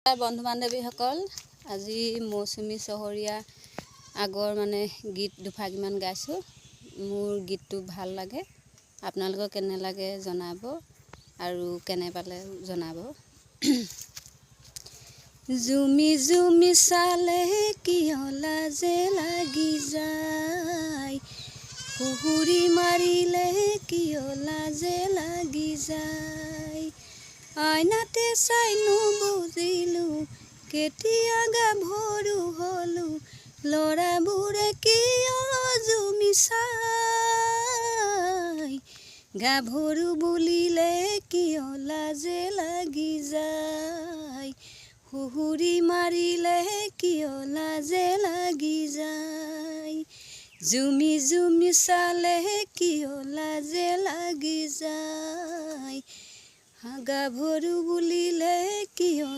बंधु बान्धवीসকল আজি মৌচুমী চহৰীয়া আগৰ মানে গীত দুফাগিমান গাইছোঁ মোৰ গীতটো ভাল লাগে আপোনালোকক কেনে লাগে জনাব আৰু কেনে পালে জনাব জুমি জুমি চালে কিয় লাজে লাগি যায় হুহুৰি মাৰিলে কিয় লাজে লাগি যায় আইনাতে চাইনো বুজিলো কেতিয়া গাভৰু হলো লৰাবোৰে কিয় জুমি চাই গাভৰু বুলিলে কিয় লাজে লাগি যায় হুহুৰি মাৰিলে কিয় লাজে লাগি যায় জুমি জুমি চালে কিয় লাজে লাগি যায় গাভৰু বুলিলে কিয়